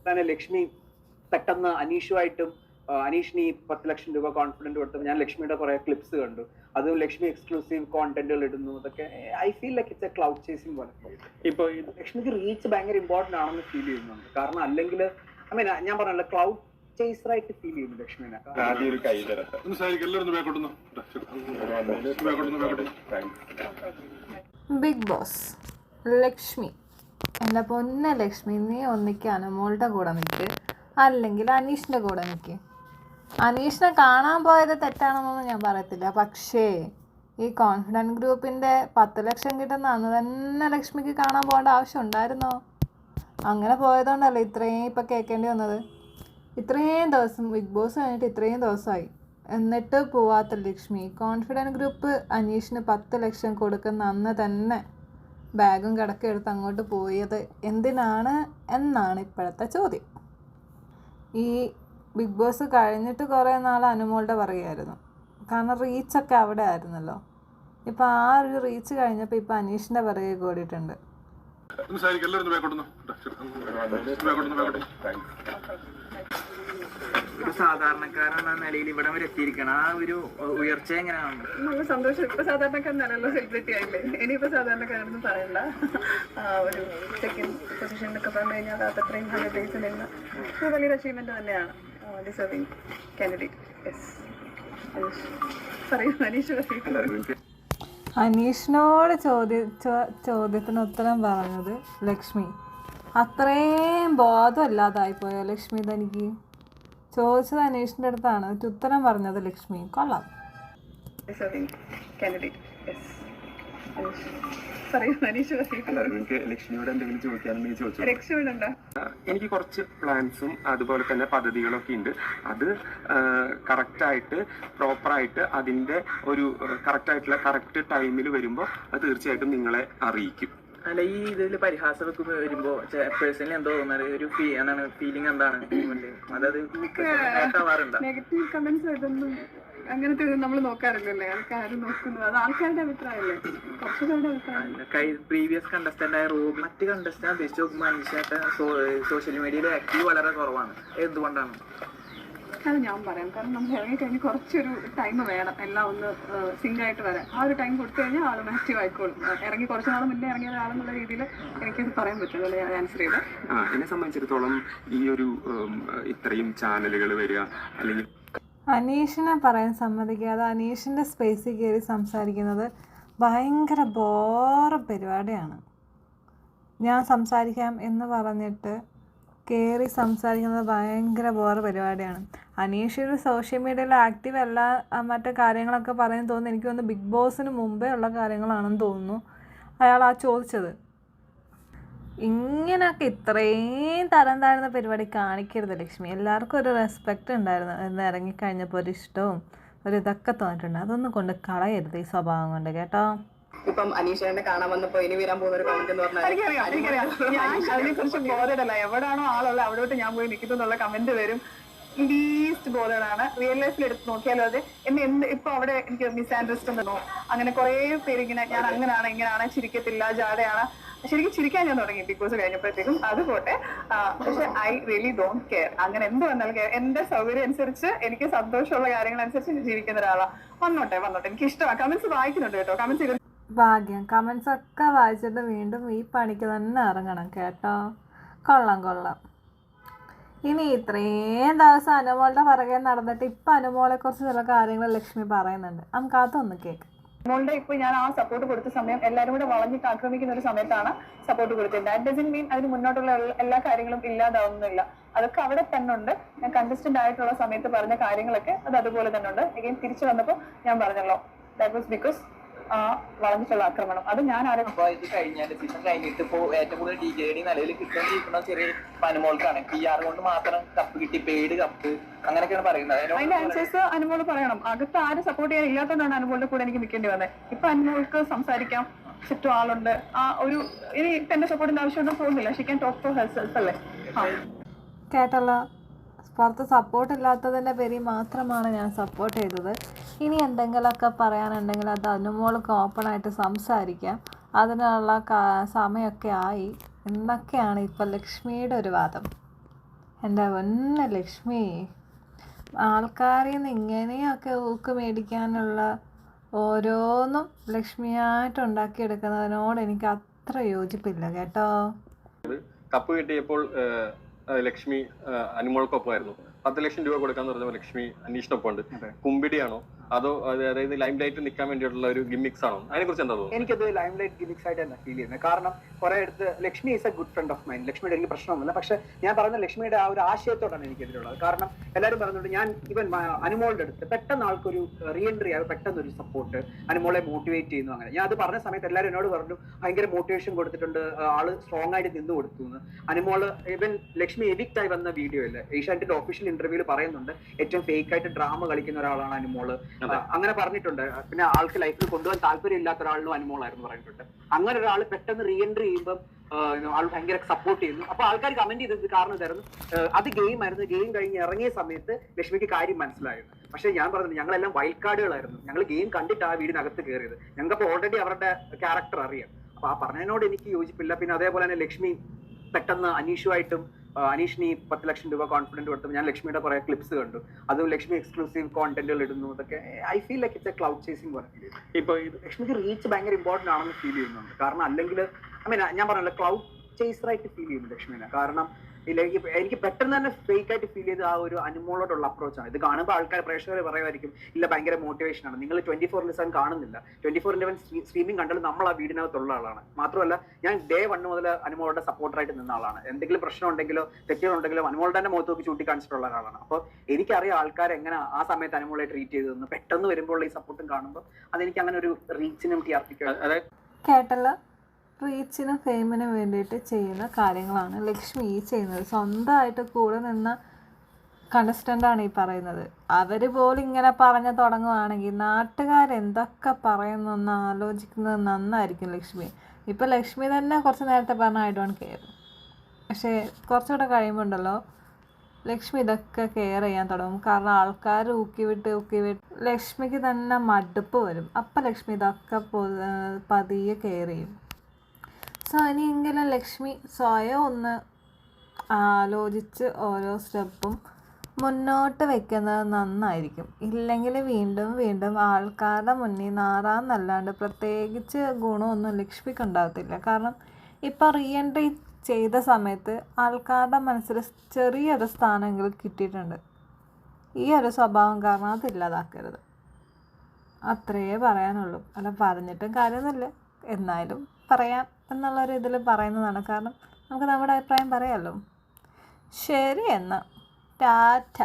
തന്നെ ലക്ഷ്മി പെട്ടെന്ന് അനീഷുമായിട്ടും അനീഷിന് ഈ 10 ലക്ഷം രൂപ കോൺഫിഡന്റ് കൊടുത്തപ്പോൾ ഞാൻ ലക്ഷ്മിയുടെ കുറെ ക്ലിപ്സ് കണ്ടു. അതും ലക്ഷ്മി എക്സ്ക്ലൂസീവ് കോണ്ടന്റുകൾ ഇടുന്നു. അതൊക്കെ I feel like it's A cloud chasing പോലെ. ഇപ്പൊ ലക്ഷ്മിക്ക് റീച്ച് ഭയങ്കര ഇമ്പോർട്ടന്റ് ആണെന്ന് ഫീൽ ചെയ്യുന്നുണ്ട്. കാരണം അല്ലെങ്കിൽ ഐ മീൻ ഞാൻ പറഞ്ഞല്ലോ ക്ലൗഡ് ചേസറായിട്ട് ഫീൽ ചെയ്യുന്നു ലക്ഷ്മിനെ. ബിഗ് ബോസ് ലക്ഷ്മി, എൻ്റെ പൊന്ന ലക്ഷ്മി, നീ ഒന്നിക്ക് അനുമോളുടെ കൂടെ നിൽക്ക്, അല്ലെങ്കിൽ അനീഷിൻ്റെ കൂടെ നിൽക്ക്. അനീഷിനെ കാണാൻ പോയത് തെറ്റാണെന്നൊന്നും ഞാൻ പറയത്തില്ല, പക്ഷേ ഈ കോൺഫിഡൻറ്റ് ഗ്രൂപ്പിൻ്റെ 10 ലക്ഷം കിട്ടുന്ന അന്ന് തന്നെ ലക്ഷ്മിക്ക് കാണാൻ പോകേണ്ട ആവശ്യം ഉണ്ടായിരുന്നോ? അങ്ങനെ പോയതുകൊണ്ടല്ലേ ഇത്രയും ഇപ്പം കേൾക്കേണ്ടി വന്നത്. ഇത്രയും ദിവസം ബിഗ് ബോസ് കഴിഞ്ഞിട്ട് ഇത്രയും ദിവസമായി, എന്നിട്ട് പോവാത്ത ലക്ഷ്മി കോൺഫിഡൻറ്റ് ഗ്രൂപ്പ് അനീഷിന് 10 ലക്ഷം കൊടുക്കുന്ന അന്ന് തന്നെ ബാഗും കിടക്ക എടുത്ത് അങ്ങോട്ട് പോയത് എന്തിനാണ് എന്നാണ് ഇപ്പോഴത്തെ ചോദ്യം. ഈ ബിഗ് ബോസ് കഴിഞ്ഞിട്ട് കുറേ നാൾ അനുമോളുടെ പറയുമായിരുന്നു, കാരണം റീച്ചൊക്കെ അവിടെ ആയിരുന്നല്ലോ. ഇപ്പം ആ ഒരു റീച്ച് കഴിഞ്ഞപ്പോൾ ഇപ്പം അനീഷിൻ്റെ പിറകെ കൂടിയിട്ടുണ്ട്. ഒരു സാധാരണക്കാരെന്ന നിലയിൽ ഇവിടെ വരെ എത്തിയിരിക്കണം. ആ ഒരു ഉയർച്ച എങ്ങനെയാണ്? നല്ല സന്തോഷം. ഇപ്പൊ സാധാരണക്കാരനല്ലോ, സെലിബ്രിറ്റി ആയില്ലേ, ഇനിയിപ്പോ സാധാരണക്കാരെന്ന് പറയണ്ട. ഒരു സെക്കൻഡ് പൊസിഷനിലൊക്കെ പറഞ്ഞു കഴിഞ്ഞാൽ അത് അത്രയും 100 ഡേയ്സിൽ നിന്ന് വലിയൊരു അച്ചീവ്മെന്റ് തന്നെയാണ്. Deserving candidate. യെസ്, പറയൂ അനീഷ്. അനീഷിനോട് ചോദ്യത്തിന് ഉത്തരം പറഞ്ഞത് ലക്ഷ്മി. അത്രയും ബോധമില്ലാതായിപ്പോയോ ലക്ഷ്മി? തനിക്ക് ചോദിച്ചത് അനീഷിൻ്റെ അടുത്താണ്, ഉത്തരം പറഞ്ഞത് ലക്ഷ്മി. കൊള്ളാം. എനിക്ക് കുറച്ച് പ്ലാൻസും അതുപോലെ തന്നെ പദ്ധതികളൊക്കെ ഉണ്ട്. അത് കറക്റ്റായിട്ട് പ്രോപ്പറായിട്ട് അതിൻ്റെ ഒരു കറക്റ്റ് ടൈമിൽ വരുമ്പോൾ അത് തീർച്ചയായിട്ടും നിങ്ങളെ അറിയിക്കും. അല്ല, ഈ ഇതിൽ പരിഹാസമൊക്കെ വരുമ്പോ പേഴ്സണലി എന്തോ തോന്നുന്നത്, ഒരു ഫീലിംഗ് എന്താണ്? അതായത് നെഗറ്റീവ് കമന്റ്സ് ഇതൊന്നും അങ്ങനത്തെ നമ്മൾ നോക്കാറില്ലല്ലേ, ആൾക്കാർ നോക്കുന്നത് അത് ആൾക്കാരുടെ അഭിപ്രായമല്ലേ, കുറച്ചുപേരുടെ അഭിപ്രായം. പ്രീവിയസ് കണ്ടസ്റ്റന്റ് ആയ റോബി മറ്റ് കണ്ടസ്റ്റന്റ് അപേക്ഷിച്ച് നോക്കുമ്പോൾ മനുഷ്യത്തെ സോഷ്യൽ മീഡിയയിൽ ആക്റ്റീവ് വളരെ കുറവാണ്. എന്തുകൊണ്ടാണ്? അത് ഞാൻ പറയാം. കാരണം നമ്മൾ ഇറങ്ങിക്കഴിഞ്ഞ് കുറച്ചൊരു ടൈം വേണം എല്ലാം ഒന്ന് സിങ്കായിട്ട് വരാൻ. ആ ഒരു ടൈം കൊടുത്തു കഴിഞ്ഞാൽ ആളും ആക്റ്റീവ് ആയിക്കോളും. ഇറങ്ങി കുറച്ച് നാൾ മുന്നേ ഇറങ്ങിയ ഒരാളെന്നുള്ള രീതിയിൽ എനിക്കത് പറയാൻ പറ്റും. അതല്ലേ ഞാൻ ആൻസർ ചെയ്തത്. എന്നെ സംബന്ധിച്ചിടത്തോളം ഈ ഒരു ഇത്രയും ചാനലുകൾ വരിക അല്ലെങ്കിൽ അനീഷിനെ പറയാൻ സമ്മതിക്കാതെ അനീഷിൻ്റെ സ്പേസിൽ കയറി സംസാരിക്കുന്നത് ഭയങ്കര ബോറ പരിപാടിയാണ്. ഞാൻ സംസാരിക്കാം എന്ന് പറഞ്ഞിട്ട് കയറി സംസാരിക്കുന്നത് ഭയങ്കര ബോറ പരിപാടിയാണ്. അനീഷ് ഒരു സോഷ്യൽ മീഡിയയിൽ ആക്റ്റീവ് അല്ല, മറ്റു കാര്യങ്ങളൊക്കെ പറയാൻ തോന്നുന്നു. എനിക്ക് തോന്നുന്നു ബിഗ് ബോസിന് മുമ്പേ ഉള്ള കാര്യങ്ങളാണെന്ന് തോന്നുന്നു അയാൾ ആ ചോദിച്ചത്. ഇങ്ങനെയൊക്കെ ഇത്രയും തരം താഴ്ന്ന പരിപാടി കാണിക്കരുത് ലക്ഷ്മി. എല്ലാവർക്കും ഒരു റെസ്പെക്റ്റ് ഉണ്ടായിരുന്നു. എന്ന് ഇറങ്ങിക്കഴിഞ്ഞപ്പോൾ ഒരു ഇഷ്ടവും ഒരു ഇതൊക്കെ തോന്നിയിട്ടുണ്ട്. അതൊന്നും കൊണ്ട് കളയരുത് ഈ സ്വഭാവം കൊണ്ട്, കേട്ടോ. ഇപ്പം അനീഷേനെ കാണാൻ വന്നപ്പോ ഇനി വരാൻ പോകുന്ന ഒരു കമന്റ് എന്ന് പറഞ്ഞാൽ എനിക്കറിയാം ഞാൻ അതിനെ കുറിച്ച് ബോധേഡല്ല. എവിടാണോ ആളുള്ള അവിടോട്ട് ഞാൻ പോയി നിൽക്കുന്നു എന്നുള്ള കമന്റ് വരും. ലീസ്റ്റ് ബോധേഡാണ്. റിയൽ ലൈഫിൽ എടുത്ത് നോക്കിയാലോ അത് എന്നെ ഇപ്പൊ അവിടെ എനിക്ക് മിസ് അണ്ടർസ്റ്റാൻഡ് ഉണ്ടോ, അങ്ങനെ കുറെ പേര് ഇങ്ങനെ ഞാൻ അങ്ങനെയാണ് ഇങ്ങനെയാണ്, ചിരിക്കത്തില്ല, ജാടയാണ്. ശരിക്കും ചിരിക്കാൻ ഞാൻ തുടങ്ങി ബിഗ് ബോസ് കഴിഞ്ഞപ്പോഴത്തേക്കും. അത് പോട്ടെ. പക്ഷെ ഐ റിയലി ഡോണ്ട് കെയർ. അങ്ങനെ എന്ത് വന്നാലും എന്റെ സൗകര്യം അനുസരിച്ച് എനിക്ക് സന്തോഷമുള്ള കാര്യങ്ങൾ അനുസരിച്ച് ജീവിക്കുന്ന ഒരാളാണ്. വന്നോട്ടെ. എനിക്ക് ഇഷ്ടമാണ്. കമന്റ്സ് വായിക്കുന്നുണ്ട് കേട്ടോ. കമന്റ്സ് ഭാഗ്യം. കമൻസ് ഒക്കെ വായിച്ചിട്ട് വീണ്ടും ഈ പണിക്ക് തന്നെ ഇറങ്ങണം, കേട്ടോ. കൊള്ളാം. ഇനി ഇത്രയും ദിവസം അനുമോളുടെ പുറകെ നടന്നിട്ട് ഇപ്പം അനുമോളെ കുറിച്ച് ചില കാര്യങ്ങൾ ലക്ഷ്മി പറയുന്നുണ്ട്. നമുക്ക് അതൊന്ന് കേൾക്കാം. മോളുടെ ഇപ്പൊ ഞാൻ ആ സപ്പോർട്ട് കൊടുത്ത സമയം എല്ലാവരും കൂടെ വളഞ്ഞിട്ട് ആക്രമിക്കുന്ന ഒരു സമയത്താണ് സപ്പോർട്ട് കൊടുത്തത്. ദാറ്റ് ഡസന്റ് മീൻ അതിന് മുന്നോട്ടുള്ള എല്ലാ കാര്യങ്ങളും ഇല്ലാതാവുന്നില്ല. അതൊക്കെ അവിടെ തന്നെ ഉണ്ട്. ഞാൻ കണ്ടസ്റ്റന്റ് ആയിട്ടുള്ള സമയത്ത് പറഞ്ഞ കാര്യങ്ങളൊക്കെ അത് അതുപോലെ തന്നെ ഉണ്ട്. എഗെയിൻ തിരിച്ചു വന്നപ്പോൾ ഞാൻ പറഞ്ഞല്ലോ, ദാറ്റ് വാസ് ബിക്കോസ് വളഞ്ഞിട്ടുള്ള ആക്രമണം. അത് ഞാൻ ഇത് കഴിഞ്ഞാൽ സീസൺ കഴിഞ്ഞിട്ട് ഇപ്പോ ഏറ്റവും കൂടുതൽ ഡിജെഡി നിലവിൽ കിട്ടേണ്ടിയിരിക്കുന്ന ചെറിയ അനുമോൾക്കാണ്. PR കൊണ്ട് മാത്രം കപ്പ് കിട്ടി, പെയ്ഡ് കപ്പ്, അങ്ങനെയൊക്കെയാണ് പറയുന്നത്. അതിന്റെ ആൻസേഴ്സ് അനുമോള് പറയണം. അകത്ത് ആരും സപ്പോർട്ട് ചെയ്യാൻ ഇല്ലാത്തതുകൊണ്ടാണ് അനുമോളുടെ കൂടെ എനിക്ക് നിൽക്കേണ്ടി വന്നത്. ഇപ്പൊ അനുമോൾക്ക് സംസാരിക്കാം, ചുറ്റും ആളുണ്ട്. ആ ഒരു ഇനി എന്റെ സപ്പോർട്ടിന്റെ ആവശ്യമൊന്നും തോന്നുന്നില്ല. She can talk to herself അല്ലേ. കേട്ടല്ലോ, പുറത്ത് സപ്പോർട്ട് ഇല്ലാത്തതിൻ്റെ പേരിൽ മാത്രമാണ് ഞാൻ സപ്പോർട്ട് ചെയ്തത്. ഇനി എന്തെങ്കിലുമൊക്കെ പറയാനുണ്ടെങ്കിൽ അത് അനുമോൾക്ക് ഓപ്പണായിട്ട് സംസാരിക്കാം. അതിനുള്ള സമയമൊക്കെ ആയി എന്നൊക്കെയാണ് ഇപ്പോൾ ലക്ഷ്മിയുടെ ഒരു വാദം. എൻ്റെ പൊന്ന ലക്ഷ്മി, ആൾക്കാരിൽ നിന്ന് ഇങ്ങനെയൊക്കെ ഊക്ക് മേടിക്കാനുള്ള ഓരോന്നും ലക്ഷ്മിയായിട്ട് ഉണ്ടാക്കിയെടുക്കുന്നതിനോട് എനിക്ക് അത്ര യോജിപ്പില്ല കേട്ടോ. കപ്പ് കിട്ടിയപ്പോൾ ലക്ഷ്മി അനുമോൾക്കൊപ്പമായിരുന്നു. 10 ലക്ഷം രൂപ കൊടുക്കാന്ന് പറഞ്ഞപ്പോൾ ലക്ഷ്മി അനീഷിനൊപ്പം ഉണ്ട്. കുമ്പിടിയാണോ അതോ അതായത് ലൈം ലൈറ്റ് നിൽക്കാൻ വേണ്ടിയിട്ടുള്ള ഒരു ഗിമ്മിക്സ് ആണോ? അതിനെ കുറിച്ച് എന്താ തോന്നുന്നത്? എനിക്കത് ലൈം ലൈറ്റ് ഗിമിക്സ് ആയിട്ട് തന്നെ ഫീൽ ചെയ്യുന്നത്. കാരണം കുറെ അടുത്ത് Lakshmi is A good friend of mine. ലക്ഷ്മിയുടെ എനിക്ക് പ്രശ്നമൊന്നുമില്ല. പക്ഷെ ഞാൻ പറയുന്ന ലക്ഷ്മിയുടെ ആ ഒരു ആശയത്തോടാണ് എനിക്കെതിരുള്ളത്. കാരണം എല്ലാവരും പറയുന്നുണ്ട്, ഞാൻ ഇവൻ അനുമോളുടെ അടുത്ത് പെട്ടെന്ന് ആൾക്കൊരു റീ എൻട്രി ആയി പെട്ടെന്ന് ഒരു സപ്പോർട്ട് അനുമോളെ മോട്ടിവേറ്റ് ചെയ്യുന്നു. അങ്ങനെ ഞാൻ അത് പറഞ്ഞ സമയത്ത് എല്ലാവരും എന്നോട് പറഞ്ഞു ഭയങ്കര മോട്ടിവേഷൻ കൊടുത്തിട്ടുണ്ട്, ആള് സ്ട്രോങ് ആയിട്ട് നിന്ന് കൊടുത്തു എന്ന്. അനുമോള് ഇവൻ ലക്ഷ്മി എവിക്റ്റ് ആയി വന്ന വീഡിയോ ഇല്ല, ഏഷ്യാനെറ്റിന്റെ ഒഫീഷ്യൽ ഇന്റർവ്യൂവിൽ പറയുന്നുണ്ട് ഏറ്റവും ഫേക്ക് ആയിട്ട് ഡ്രാമ കളിക്കുന്ന ഒരാളാണ് അനുമോള്, അങ്ങനെ പറഞ്ഞിട്ടുണ്ട്. പിന്നെ ആൾക്ക് ലൈഫിൽ കൊണ്ടുപോകാൻ താല്പര്യം ഇല്ലാത്ത ഒരാളിനും അനുമോളായിരുന്നു പറഞ്ഞിട്ടുണ്ട്. അങ്ങനെ ഒരാൾ പെട്ടെന്ന് റീ എൻട്രി ചെയ്യുമ്പോൾ ആൾ ഭയങ്കര സപ്പോർട്ട് ചെയ്യുന്നു. അപ്പൊ ആൾക്കാർ കമന്റ് ചെയ്തത് കാരണം ഇതായിരുന്നു, അത് ഗെയിം ആയിരുന്നു. ഗെയിം കഴിഞ്ഞ് ഇറങ്ങിയ സമയത്ത് ലക്ഷ്മിക്ക് കാര്യം മനസ്സിലായിരുന്നു. പക്ഷെ ഞാൻ പറഞ്ഞു ഞങ്ങളെല്ലാം വൈൽഡ് കാർഡുകളായിരുന്നു, ഞങ്ങൾ ഗെയിം കണ്ടിട്ട് ആ വീടിനകത്ത് കയറിയത്. ഞങ്ങൾക്ക് ഓൾറെഡി അവരുടെ ക്യാരക്ടർ അറിയാം. അപ്പൊ ആ പറഞ്ഞതിനോട് എനിക്ക് യോജിപ്പില്ല. പിന്നെ അതേപോലെ തന്നെ ലക്ഷ്മി പെട്ടെന്ന് അനീഷുമായിട്ടും അനീഷിന് 10 ലക്ഷം രൂപ കോൺഫിഡന്റ് കൊടുത്തപ്പോൾ ഞാൻ ലക്ഷ്മിയുടെ കുറെ ക്ലിപ്സ് കണ്ടു. അതും ലക്ഷ്മി എക്സ്ക്ലൂസീവ് കോണ്ടന്റുകൾ ഇടുന്നു. അതൊക്കെ I feel like it's A cloud chasing പോലെ ഫീൽ ചെയ്തു. ഇപ്പൊ ലക്ഷ്മിക്ക് റീച്ച് ഭയങ്കര ഇമ്പോർട്ടന്റ് ആണെന്ന് ഫീൽ ചെയ്യുന്നുണ്ട്. കാരണം അല്ലെങ്കിൽ ഞാൻ പറഞ്ഞല്ലോ ക്ലൗഡ് ചേസറായിട്ട് ഫീൽ ചെയ്യുന്നു ലക്ഷ്മിനെ. കാരണം എനിക്ക് പെട്ടെന്ന് തന്നെ ഫേക്ക് ആയിട്ട് ഫീൽ ചെയ്ത് ആ ഒരു അനുമോളോടുള്ള അപ്രോച്ചാണ്. ഇത് കാണുമ്പോൾ ആൾക്കാർ പ്രേക്ഷകർ പറയുമായിരിക്കും ഇല്ല ഭയങ്കര മോട്ടിവേഷൻ ആണ്, നിങ്ങൾ 24/7 കാണുന്നില്ല, 24/7 സ്ട്രീമിംഗ് കണ്ടാലും നമ്മൾ ആ വീടിനകത്തുള്ള ആളാണ്. മാത്രമല്ല ഞാൻ ഡേ 1 മുതൽ അനുമോളുടെ സപ്പോർട്ടറായിട്ട് നിന്ന ആളാണ്. എന്തെങ്കിലും പ്രശ്നം ഉണ്ടെങ്കിലോ തെറ്റുകളുണ്ടെങ്കിലോ അനുമോളുടെ തന്നെ മുഖത്ത് നോക്കി ചൂണ്ടിക്കാണിച്ചിട്ടുള്ള ഒരാളാണ്. അപ്പോൾ എനിക്കറിയാം ആൾക്കാർ എങ്ങനെ ആ സമയത്ത് അനുമോളെ ട്രീറ്റ് ചെയ്തതെന്ന്. പെട്ടെന്ന് വരുമ്പോൾ ഈ സപ്പോർട്ടും കാണുമ്പോൾ അതെനിക്ക് അങ്ങനെ ഒരു റീച്ചിനും TRP കേട്ടല്ലോ, റീച്ചിനും ഫെയിമിനും വേണ്ടിയിട്ട് ചെയ്യുന്ന കാര്യങ്ങളാണ് ലക്ഷ്മി ഈ ചെയ്യുന്നത്. സ്വന്തമായിട്ട് കൂടെ നിന്ന കണ്ടസ്റ്റൻ്റാണ് ഈ പറയുന്നത്. അവർ പോലും ഇങ്ങനെ പറഞ്ഞു തുടങ്ങുവാണെങ്കിൽ നാട്ടുകാരെന്തൊക്കെ പറയുന്നെന്ന് ആലോചിക്കുന്നത് നന്നായിരിക്കും ലക്ഷ്മി. ഇപ്പം ലക്ഷ്മി തന്നെ കുറച്ച് നേരത്തെ പറഞ്ഞ ഐ ഡോണ്ട് കെയർ, പക്ഷേ കുറച്ചുകൂടെ കഴിയുമ്പോൾ ഉണ്ടല്ലോ ലക്ഷ്മി ഇതൊക്കെ കെയർ ചെയ്യാൻ തുടങ്ങും. കാരണം ആൾക്കാർ ഊക്കി വിട്ട് ലക്ഷ്മിക്ക് തന്നെ മടുപ്പ് വരും. അപ്പം ലക്ഷ്മി ഇതൊക്കെ പതിയെ കെയർ ചെയ്യും. സോ ഇനിയെങ്കിലും ലക്ഷ്മി സ്വയം ഒന്ന് ആലോചിച്ച് ഓരോ സ്റ്റെപ്പും മുന്നോട്ട് വെക്കുന്നത് നന്നായിരിക്കും. ഇല്ലെങ്കിൽ വീണ്ടും ആൾക്കാരുടെ മുന്നിൽ നാറാന്നല്ലാണ്ട് പ്രത്യേകിച്ച് ഗുണമൊന്നും ലക്ഷ്മിക്ക് ഉണ്ടാകത്തില്ല. കാരണം ഇപ്പോൾ റീ എൻട്രി ചെയ്ത സമയത്ത് ആൾക്കാരുടെ മനസ്സിൽ ചെറിയൊരു സ്ഥാനമെങ്കിലും കിട്ടിയിട്ടുണ്ട്. ഈ ഒരു സ്വഭാവം കാരണം അതില്ലാതാക്കരുത്, അത്രയേ പറയാനുള്ളൂ. അല്ല പറഞ്ഞിട്ടും കാര്യമൊന്നുമില്ല, എന്നാലും പറയാം എന്നുള്ളൊരു ഇതിൽ പറയുന്നതാണ്. കാരണം നമുക്ക് നമ്മുടെ അഭിപ്രായം പറയാമല്ലോ. ശരി എന്നാൽ ടാറ്റ.